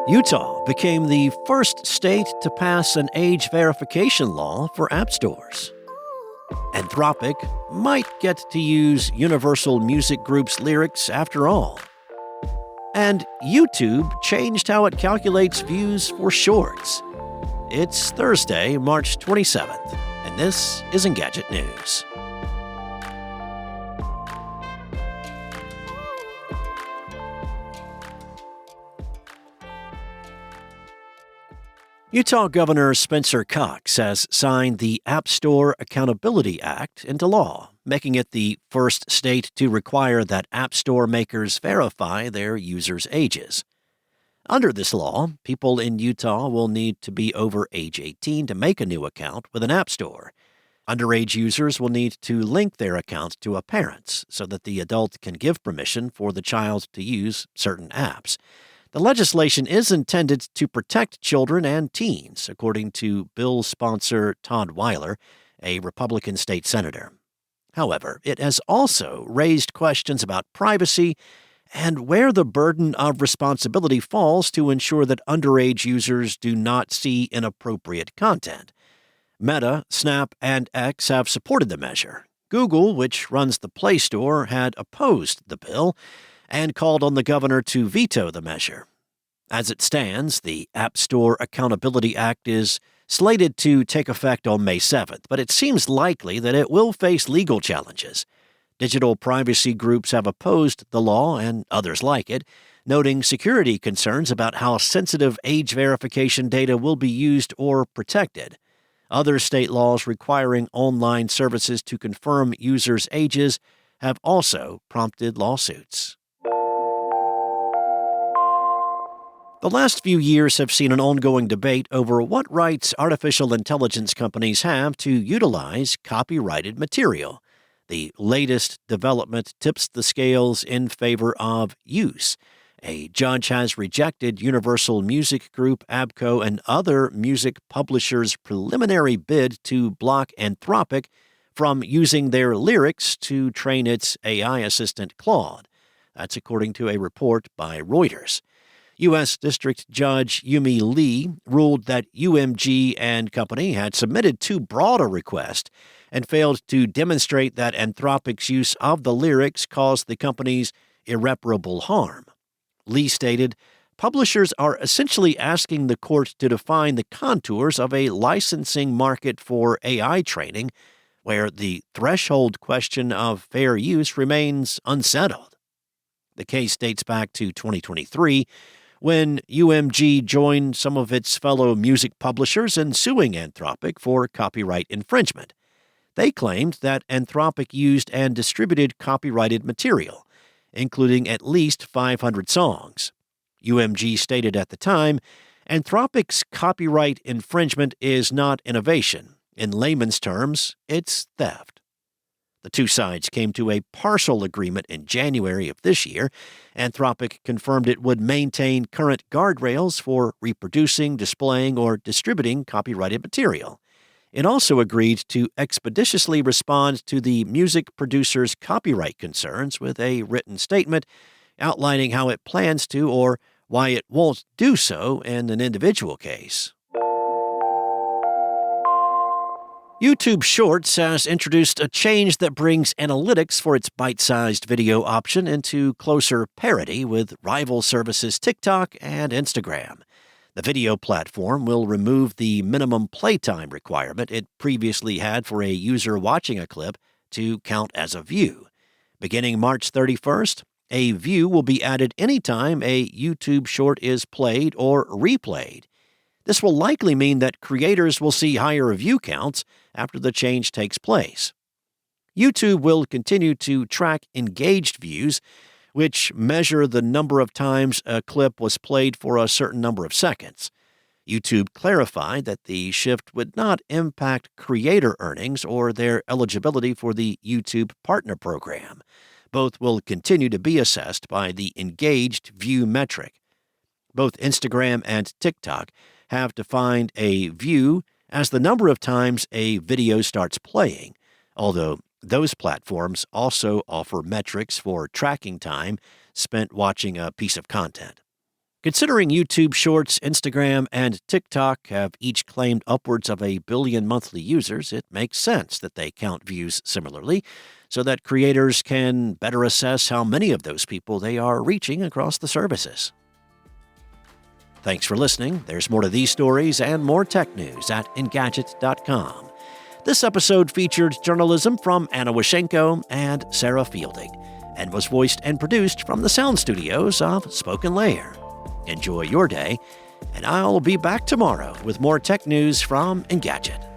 Utah became the first state to pass an age verification law for app stores. Anthropic might get to use Universal Music Group's lyrics after all. And YouTube changed how it calculates views for shorts. It's Thursday, March 27th, and this is Engadget News. Utah Governor Spencer Cox has signed the App Store Accountability Act into law, making it the first state to require that App Store makers verify their users' ages. Under this law, people in Utah will need to be over age 18 to make a new account with an App Store. Underage users will need to link their account to a parent's so that the adult can give permission for the child to use certain apps. The legislation is intended to protect children and teens, according to bill sponsor Todd Weiler, a Republican state senator. However, it has also raised questions about privacy and where the burden of responsibility falls to ensure that underage users do not see inappropriate content. Meta, Snap, and X have supported the measure. Google, which runs the Play Store, had opposed the bill and called on the governor to veto the measure. As it stands, the App Store Accountability Act is slated to take effect on May 7th, but it seems likely that it will face legal challenges. Digital privacy groups have opposed the law and others like it, noting security concerns about how sensitive age verification data will be used or protected. Other state laws requiring online services to confirm users' ages have also prompted lawsuits. The last few years have seen an ongoing debate over what rights artificial intelligence companies have to utilize copyrighted material. The latest development tips the scales in favor of use. A judge has rejected Universal Music Group, ABCO, and other music publishers' preliminary bid to block Anthropic from using their lyrics to train its AI assistant Claude. That's according to a report by Reuters. U.S. District Judge Yumi Lee ruled that UMG and company had submitted too broad a request and failed to demonstrate that Anthropic's use of the lyrics caused the company's irreparable harm. Lee stated, "Publishers are essentially asking the court to define the contours of a licensing market for AI training, where the threshold question of fair use remains unsettled." The case dates back to 2023, when UMG joined some of its fellow music publishers in suing Anthropic for copyright infringement. They claimed that Anthropic used and distributed copyrighted material, including at least 500 songs. UMG stated at the time, "Anthropic's copyright infringement is not innovation. In layman's terms, it's theft." The two sides came to a partial agreement in January of this year. Anthropic confirmed it would maintain current guardrails for reproducing, displaying, or distributing copyrighted material. It also agreed to expeditiously respond to the music producer's copyright concerns with a written statement outlining how it plans to or why it won't do so in an individual case. YouTube Shorts has introduced a change that brings analytics for its bite-sized video option into closer parity with rival services TikTok and Instagram. The video platform will remove the minimum playtime requirement it previously had for a user watching a clip to count as a view. Beginning March 31st, a view will be added anytime a YouTube short is played or replayed. This will likely mean that creators will see higher view counts after the change takes place. YouTube will continue to track engaged views, which measure the number of times a clip was played for a certain number of seconds. YouTube clarified that the shift would not impact creator earnings or their eligibility for the YouTube Partner Program. Both will continue to be assessed by the engaged view metric. Both Instagram and TikTok have defined a view as the number of times a video starts playing, although those platforms also offer metrics for tracking time spent watching a piece of content. Considering YouTube Shorts, Instagram, and TikTok have each claimed upwards of 1 billion monthly users, it makes sense that they count views similarly, so that creators can better assess how many of those people they are reaching across the services. Thanks for listening. There's more to these stories and more tech news at Engadget.com. This episode featured journalism from Anna Washenko and Sarah Fielding, and was voiced and produced from the sound studios of Spoken Layer. Enjoy your day, and I'll be back tomorrow with more tech news from Engadget.